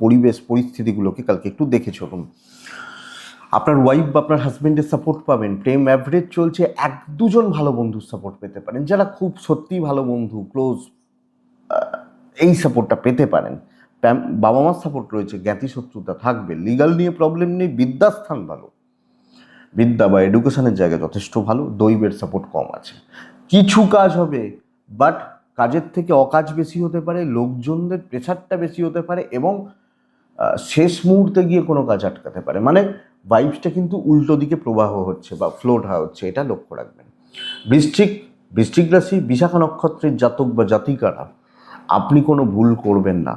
পরিবেশ পরিস্থিতিগুলোকে কালকে একটু দেখে চলুন। আপনার ওয়াইফ বা আপনার হাজব্যান্ডের সাপোর্ট পাবেন। প্রেম অ্যাভারেজ চলছে, 1-2জন ভালো বন্ধুর সাপোর্ট পেতে পারেন, যারা খুব সত্যিই ভালো বন্ধু, ক্লোজ, এই সাপোর্টটা পেতে পারেন। বাবা মার সাপোর্ট রয়েছে, জ্ঞাতি শত্রুতা থাকবে, লিগাল নিয়ে প্রবলেম নেই, বিদ্যাস্থান ভালো, বিদ্যা বা এডুকেশনের জায়গায় যথেষ্ট ভালো, দৈবের সাপোর্ট কম আছে। কিছু কাজ হবে, বাট কাজের থেকে অকাজ বেশি হতে পারে, লোকজনদের প্রেশারটা বেশি হতে পারে এবং শেষ মুহূর্তে গিয়ে কোনো কাজ আটকাতে পারে। ভাইবসটা কিন্তু উল্টো দিকে প্রবাহ হচ্ছে বা ফ্লোট হচ্ছে, এটা লক্ষ্য রাখবেন। বৃশ্চিক রাশি, বিশাখা নক্ষত্রের জাতক বা জাতিকারা আপনি কোনো ভুল করবেন না।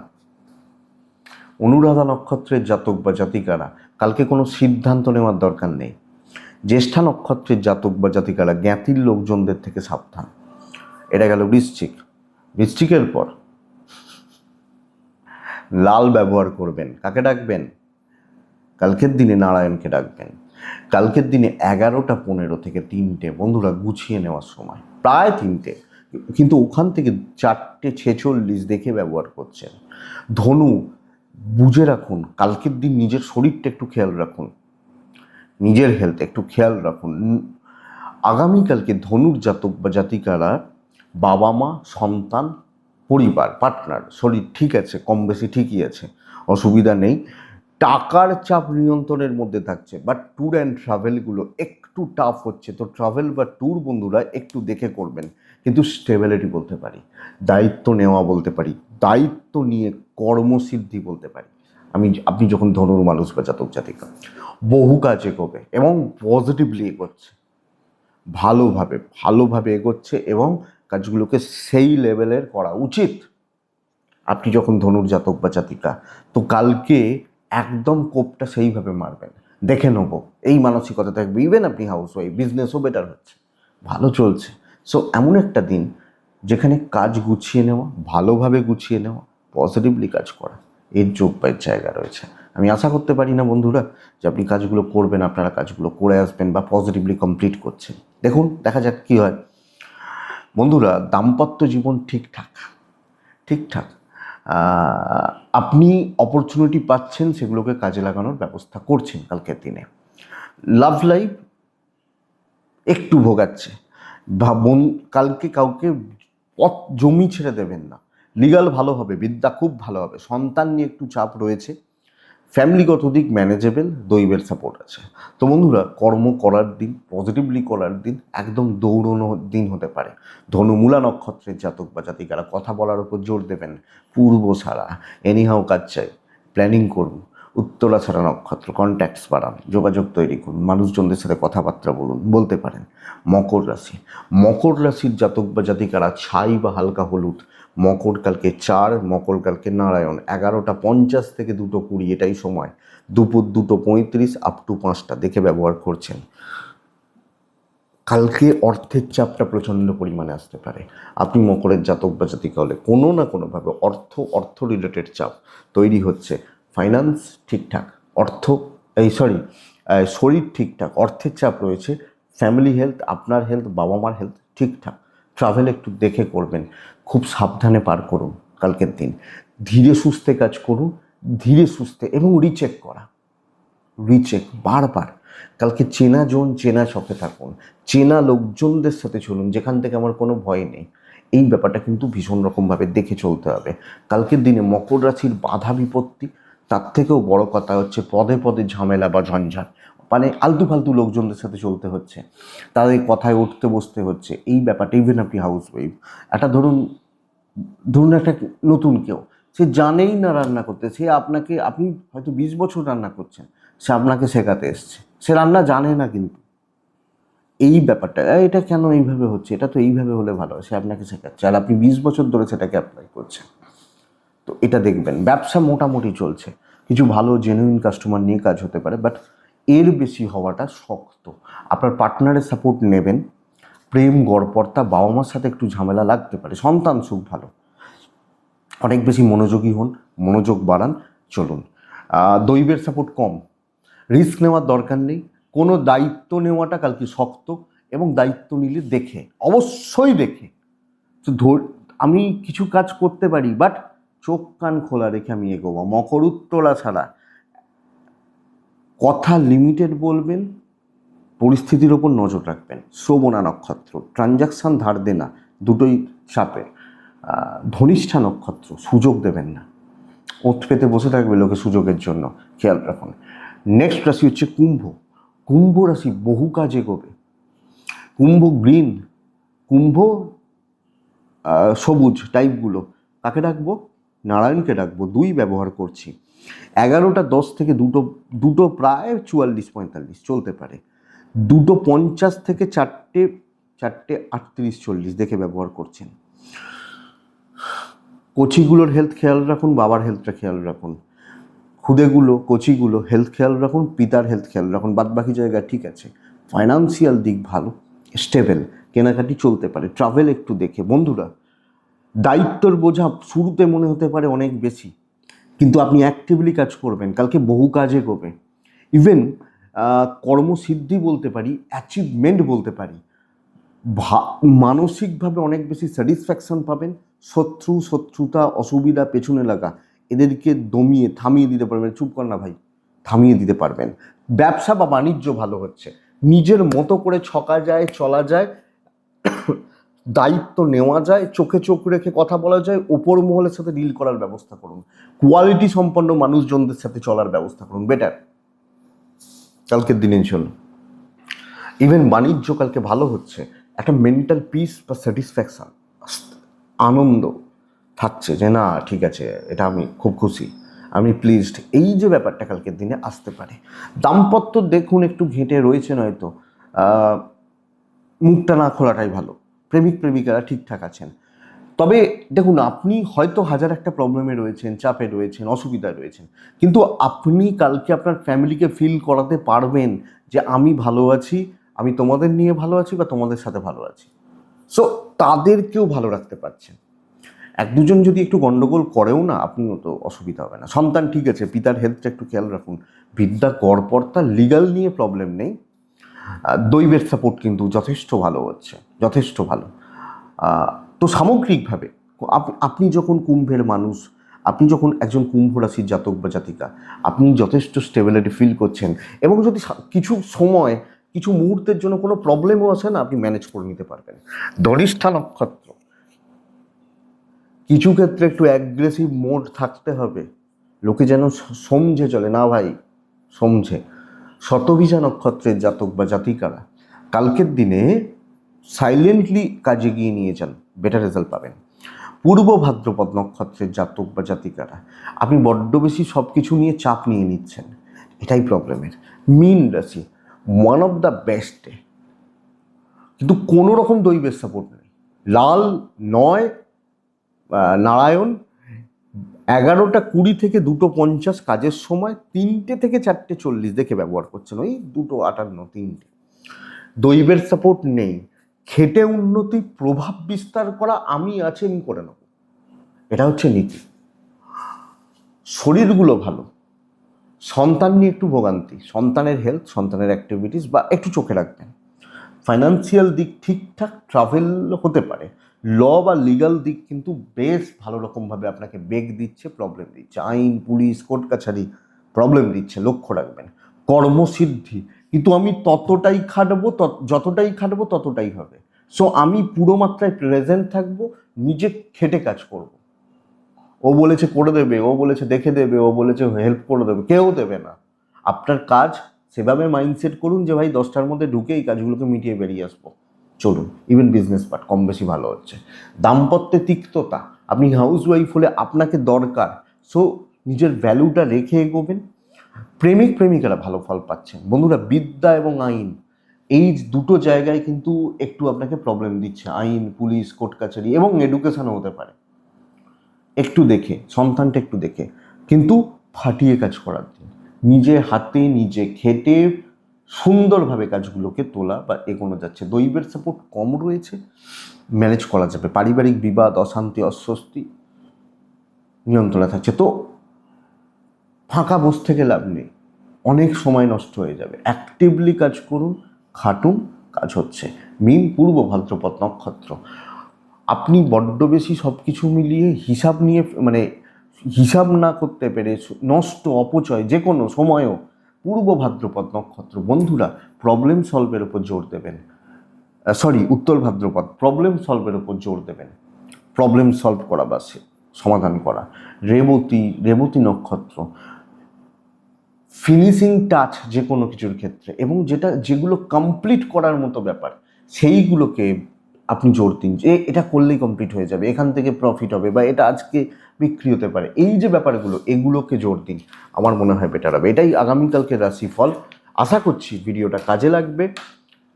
অনুরাধা নক্ষত্রের জাতক বা জাতিকারা কালকে কোনো সিদ্ধান্ত নেওয়ার দরকার নেই। জ্যেষ্ঠা নক্ষত্রের জাতক বা জাতিকারা জ্ঞাতির লোকজনদের থেকে সাবধান। এটা গেল বৃশ্চিকের পর লাল ব্যবহার করবেন। কাকে ডাকবেন? কালকের দিনে নারায়ণকে ডাকবেন। কালকের দিনে 11:15 থেকে 3টে বন্ধুরা গুছিয়ে নেওয়ার সময়, প্রায় 3টে, কিন্তু ওখান থেকে 4:46 দেখে ব্যবহার করছেন। ধনু, বুঝে রাখুন কালকের দিন নিজের শরীরটা একটু খেয়াল রাখুন, নিজের হেলথ একটু খেয়াল রাখুন। আগামীকালকে ধনুর জাতক বা জাতিকারা বাবা মা, সন্তান, পরিবার, পার্টনার শরীর ঠিক আছে, কম বেশি ঠিকই আছে, অসুবিধা নেই। টাকার চাপ নিয়ন্ত্রণের মধ্যে থাকছে, বাট ট্যুর অ্যান্ড ট্রাভেলগুলো একটু টাফ হচ্ছে। তো ট্রাভেল বা ট্যুর বন্ধুরা একটু দেখে করবেন, কিন্তু স্টেবিলিটি বলতে পারি, দায়িত্ব নেওয়া বলতে পারি, দায়িত্ব নিয়ে কর্মসিদ্ধি বলতে পারি। আপনি যখন ধনুর মানুষ বা জাতক জাতিকা বহু কাজ এগোবে এবং পজিটিভলি এগোচ্ছে, ভালোভাবে এগোচ্ছে এবং কাজগুলোকে সেই লেভেলের করা উচিত। আপনি যখন ধনুর জাতক বা জাতিকা, তো কালকে একদম কোপটা সেইভাবে মারবেন, দেখে নেবো, এই মানসিকতা থাকবে। ইভেন আপনি হাউস ওয়াইফ, বিজনেসও বেটার হচ্ছে, ভালো চলছে। সো এমন একটা দিন যেখানে কাজ গুছিয়ে নেওয়া, ভালোভাবে গুছিয়ে নেওয়া, পজিটিভলি কাজ করা, এর যোগ পায়ের জায়গা রয়েছে। আমি আশা করতে পারি না বন্ধুরা যে আপনি কাজগুলো করবেন, আপনারা কাজগুলো করে আসবেন বা পজিটিভলি কমপ্লিট করছেন। দেখুন, দেখা যাক কী হয়। বন্ধুরা, দাম্পত্য জীবন ঠিকঠাক আপনি অপরচুনিটি পাচ্ছেন, সেগুলোকে কাজে লাগানোর ব্যবস্থা করছেন কালকের দিনে। লাভ লাইফ একটু ভোগাচ্ছে। ভাবুন, কালকে কাউকে পথ জমি ছেড়ে দেবেন না, লিগাল ভালো হবে, বিদ্যা খুব ভালো হবে, সন্তান নিয়ে একটু চাপ রয়েছে, ফ্যামিলিগত দিক ম্যানেজেবল, দৈবের সাপোর্ট আছে। তো বন্ধুরা, কর্ম করার দিন, পজিটিভলি করার দিন, একদম দৌড়নো দিন হতে পারে। ধনুমূলা নক্ষত্রের জাতক বা জাতিকারা কথা বলার উপর জোর দেবেন, পূর্ব ছাড়া এনিহাও কাজ চাই, প্ল্যানিং করুন। উত্তরা ছাড়া নক্ষত্র, কন্ট্যাক্টস বাড়ান, যোগাযোগ তৈরি করুন, মানুষজনদের সাথে কথাবার্তা বলতে পারেন। মকর রাশির জাতক বা জাতিকারা ছাই বা হালকা হলুদ, মকর কালকে 4, মকর কালকে নারায়ণ, 11:50 থেকে 2:20 এটাই সময়, দুপুর 2:35 আপ টু 5টা দেখে ব্যবহার করছেন। কালকে অর্থের চাপটা প্রচণ্ড পরিমাণে আসতে পারে। আপনি মকরের জাতক বা জাতিকা হলে কোনো না কোনোভাবে অর্থ রিলেটেড চাপ তৈরি হচ্ছে। ফাইন্যান্স ঠিকঠাক, শরীর ঠিকঠাক, অর্থের চাপ রয়েছে। ফ্যামিলি হেলথ, আপনার হেলথ, বাবা মার হেলথ ঠিকঠাক। ট্রাভেল একটু দেখে করবেন, খুব সাবধানে পার করুন কালকের দিন। ধীরে সুস্থে কাজ করুন, ধীরে সুস্থে, এবং রিচেক বারবার। কালকে চেনা জন, চেনা শখে থাকুন, চেনা লোকজনদের সাথে চলুন, যেখান থেকে আমার কোনো ভয় নেই। এই ব্যাপারটা কিন্তু ভীষণ রকমভাবে দেখে চলতে হবে। কালকের দিনে মকর রাশির বাধা বিপত্তি, তার থেকেও বড় কথা হচ্ছে পদে পদে ঝামেলা বা ঝঞ্ঝাট, মানে আলতু ফালতু লোকজনদের সাথে চলতে হচ্ছে, তাদের কথায় উঠতে বসতে হচ্ছে। এই ব্যাপারটা, ইভেন আপনি হাউস ওয়াইফ, একটা ধরুন একটা নতুন কেউ, সে জানেই না রান্না করতে, আপনি হয়তো 20 বছর রান্না করছেন, সে আপনাকে শেখাতে এসছে, সে রান্না জানে না, কিন্তু এই ব্যাপারটা, এটা কেন এইভাবে হচ্ছে, এটা তো এইভাবে হলে ভালো হয়, সে আপনাকে শেখাচ্ছে, আর আপনি 20 বছর ধরে সেটাকে অ্যাপ্লাই করছেন। তো এটা দেখবেন। ব্যবসা মোটামুটি চলছে, কিছু ভালো জেনুইন কাস্টমার নিয়ে কাজ হতে পারে, বাট এর বেশি হওয়াটা শক্ত। আপনার পার্টনারের সাপোর্ট নেবেন। প্রেম গড়পড়তা, বাবা মার সাথে একটু ঝামেলা লাগতে পারে, সন্তান সুখ ভালো। অনেক বেশি মনোযোগী হন, মনোযোগ বাড়ান, চলুন। দৈবের সাপোর্ট কম, রিস্ক নেওয়ার দরকার নেই। কোনো দায়িত্ব নেওয়াটা কালকে শক্ত, এবং দায়িত্ব নিলে অবশ্যই দেখে। তো আমি কিছু কাজ করতে পারি, বাট চোখ কান খোলা রেখে আমি এগোবো। মকর উত্তরা ছাড়া কথা লিমিটেড বলবেন, পরিস্থিতির ওপর নজর রাখবেন। শ্রবণা নক্ষত্র, ট্রানজাকশান ধার দেনা দুটোই চাপে। ধনিষ্ঠা নক্ষত্র, সুযোগ দেবেন না, ওঁত পেতে বসে থাকবে লোকে সুযোগের জন্য, খেয়াল রাখুন। নেক্সট রাশি হচ্ছে কুম্ভ রাশি, বহু কাজ এগোবে। কুম্ভ গ্রিন, কুম্ভ সবুজ টাইপগুলো, কাকে ডাকবো? নারায়ণকে ডাকবো। 2 ব্যবহার করছি। 11:10 থেকে দুটো প্রায় 44-45 চলতে পারে। 2:50 থেকে 4:38-40 দেখে ব্যবহার করছেন। কচিগুলোর হেলথ খেয়াল রাখুন, বাবার হেলথটা খেয়াল রাখুন। কচিগুলো হেলথ খেয়াল রাখুন, পিতার হেলথ খেয়াল রাখুন। বাদবাকি জায়গা ঠিক আছে। ফাইন্যান্সিয়াল দিক ভালো, স্টেবল, কেনাকাটি চলতে পারে। ট্রাভেল একটু দেখে। বন্ধুরা, দায়িত্বর বোঝা শুরুতে মনে হতে পারে অনেক বেশি, কিন্তু আপনি অ্যাক্টিভলি কাজ করবেন, কালকে বহু কাজ এগোবে। ইভেন কর্মসিদ্ধি বলতে পারি, অ্যাচিভমেন্ট বলতে পারি, মানসিকভাবে অনেক বেশি স্যাটিসফ্যাকশন পাবেন। শত্রুতা, অসুবিধা, পেছনে লাগা, এদেরকে দমিয়ে থামিয়ে দিতে পারবেন। চুপ কর না ভাই, থামিয়ে দিতে পারবেন। ব্যবসা বা বাণিজ্য ভালো হচ্ছে, নিজের মতো করে ছকা যায়, চলা যায়, দায়িত্ব নেওয়া যায়, চোখে চোখ রেখে কথা বলা যায়, ওপর মহলের সাথে ডিল করার ব্যবস্থা করুন, কোয়ালিটি সম্পন্ন মানুষজনদের সাথে চলার ব্যবস্থা করুন, বেটার কালকের দিনে চল। ইভেন বাণিজ্য কালকে ভালো হচ্ছে, একটা মেন্টাল পিস বা স্যাটিসফ্যাকশন, আনন্দ থাকছে যে না ঠিক আছে, এটা আমি খুব খুশি, আমি প্লিজড, এই যে ব্যাপারটা কালকের দিনে আসতে পারে। দাম্পত্য দেখুন একটু ঘেঁটে রয়েছে, নয়তো মুখটা না খোলাটাই ভালো। প্রেমিক প্রেমিকারা ঠিকঠাক আছেন, তবে দেখুন আপনি হয়তো হাজার একটা প্রবলেমে রয়েছেন, চাপে রয়েছেন, অসুবিধায় রয়েছেন, কিন্তু আপনি কালকে আপনার ফ্যামিলিকে ফিল করাতে পারবেন যে আমি ভালো আছি, আমি তোমাদের নিয়ে ভালো আছি বা তোমাদের সাথে ভালো আছি। সো তাদেরকেও ভালো রাখতে পারছেন। এক দুজন যদি একটু গন্ডগোল করেও না, আপনিও তো অসুবিধা হবে না। সন্তান ঠিক আছে, পিতার হেলথটা একটু খেয়াল রাখুন। বিদ্যা গড়পড়তা, লিগাল নিয়ে প্রবলেম নেই। দৈবের সাপোর্ট কিন্তু যথেষ্ট ভালো হচ্ছে, যথেষ্ট ভালো। তো সামগ্রিকভাবে আপনি যখন কুম্ভের মানুষ, আপনি যখন একজন কুম্ভ রাশির জাতক বা জাতিকা, আপনি যথেষ্ট স্টেবিলিটি ফিল করছেন, এবং যদি কিছু সময়, কিছু মুহূর্তের জন্য কোনো প্রবলেমও আসে না, আপনি ম্যানেজ করে নিতে পারবেন। ধনিষ্ঠা নক্ষত্র, কিছু ক্ষেত্রে একটু অ্যাগ্রেসিভ মোড থাকতে হবে, লোকে যেন সমঝে চলে না ভাই, সমঝে। শতভিজা নক্ষত্রের জাতক বা জাতিকারা কালকের দিনে সাইলেন্টলি কাজে গিয়ে নিয়ে যান, বেটার রেজাল্ট পাবেন। পূর্ব ভাদ্রপদ নক্ষত্রের জাতক বা জাতিকারা, আপনি বড্ড বেশি সব কিছু নিয়ে চাপ নিয়ে নিচ্ছেন, এটাই প্রবলেমের। মীন রাশি, ওয়ান অফ দ্য বেস্ট, কিন্তু কোনো রকম দৈবের সাপোর্ট নেই। লাল 9 নারায়ণ 11:20 থেকে 2:50 কাজের সময়, 3টে থেকে 4:40 দেখে ব্যবহার করছেন, ওই 2:58 3টে। দৈবের সাপোর্ট নেই, খেটে উন্নতি, প্রভাব বিস্তার করা, আমি আছি আমি করে নেব, এটা হচ্ছে নীতি। শরীরগুলো ভালো, সন্তান নিয়ে একটু ভোগান্তি, সন্তানের হেলথ, সন্তানের অ্যাক্টিভিটিস বা একটু চোখে রাখবেন। ফাইন্যান্সিয়াল দিক ঠিকঠাক, ট্রাভেল হতে পারে। ল বা লিগাল দিক কিন্তু বেশ ভালো রকমভাবে আপনাকে বেগ দিচ্ছে, প্রবলেম দিচ্ছে। আইন, পুলিশ, কোর্ট কাছারি প্রবলেম দিচ্ছে, লক্ষ্য রাখবেন। কর্মসিদ্ধি, কিন্তু আমি ততটাই খাটবো, যতটাই খাটবো ততটাই হবে। সো আমি পুরো মাত্রায় প্রেজেন্ট থাকবো, নিজে খেটে কাজ করব। ও বলেছে করে দেবে, ও বলেছে দেখে দেবে, ও বলেছে হেল্প করে দেবে, কেউ দেবে না। আপনার কাজ সেভাবে মাইন্ডসেট করুন যে ভাই 10টার মধ্যে ঢুকে এই কাজগুলোকে মিটিয়ে বেরিয়ে আসবো, চলুন। ইভেন বিজনেস পার্ট কম বেশি ভালো হচ্ছে। দাম্পত্যে তিক্ততা, আপনি হাউস ওয়াইফ হলে আপনাকে দরকার, সো নিজের ভ্যালুটা রেখে এগোবেন। প্রেমিক প্রেমিকারা ভালো ফল পাচ্ছেন। বন্ধুরা, বিদ্যা এবং আইন, এই দুটো জায়গায় কিন্তু একটু আপনাকে প্রবলেম দিচ্ছে। আইন, পুলিশ, কোর্ট কাছারি এবং এডুকেশনও হতে পারে। একটু দেখে, সন্তানটা একটু দেখে, কিন্তু ফাটিয়ে কাজ করার দিন, নিজে হাতে নিজে খেটে সুন্দরভাবে কাজগুলোকে তোলা বা এগোনো যাচ্ছে। দৈবের সাপোর্ট কম রয়েছে, ম্যানেজ করা যাবে। পারিবারিক বিবাদ, অশান্তি, অস্বস্তি নিয়ন্ত্রণে থাকছে। তো ফাঁকা বসে থেকে লাভ নেই, অনেক সময় নষ্ট হয়ে যাবে। অ্যাক্টিভলি কাজ করুন, খাটুন, কাজ হচ্ছে। মীন পূর্ব ভাদ্রপদ নক্ষত্র, আপনি বড্ড বেশি সব কিছু মিলিয়ে হিসাব নিয়ে, মানে হিসাব না করতে পেরে নষ্ট, অপচয় যে কোনো সময়ও। পূর্ব ভাদ্রপদ নক্ষত্র বন্ধুরা, প্রবলেম সলভের উপর জোর দেবেন। উত্তর ভাদ্রপদ, প্রবলেম সলভের উপর জোর দেবেন। প্রবলেম সলভ করা বা সমাধান করা। রেবতী নক্ষত্র, ফিনিশিং টাচ যে কোনো কিছুর ক্ষেত্রে, এবং যেগুলো কমপ্লিট করার মতো ব্যাপার, সেইগুলোকে আপনি জোর দিন যে এটা করলেই কমপ্লিট হয়ে যাবে, এখান থেকে প্রফিট হবে, বা এটা আজকে বিক্রি হতে পারে। এই যে ব্যাপারগুলো, এগুলোকে জোর দিন, আমার মনে হয় বেটার হবে। এটাই আগামীকালকে রাশিফল। আশা করছি ভিডিওটা কাজে লাগবে,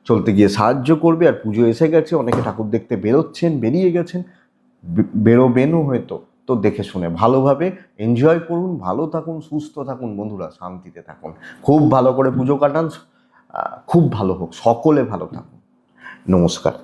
চলতে গিয়ে সাহায্য করবে। আর পুজো এসে গেছে, অনেকে ঠাকুর দেখতে বেরোচ্ছেন, বেরিয়ে গেছেন, বেরোবেনও হয়তো। তো দেখে শুনে ভালোভাবে এনজয় করুন, ভালো থাকুন, সুস্থ থাকুন বন্ধুরা, শান্তিতে থাকুন, খুব ভালো করে পুজো কাটান, খুব ভালো হোক, সকলে ভালো থাকুন। নমস্কার।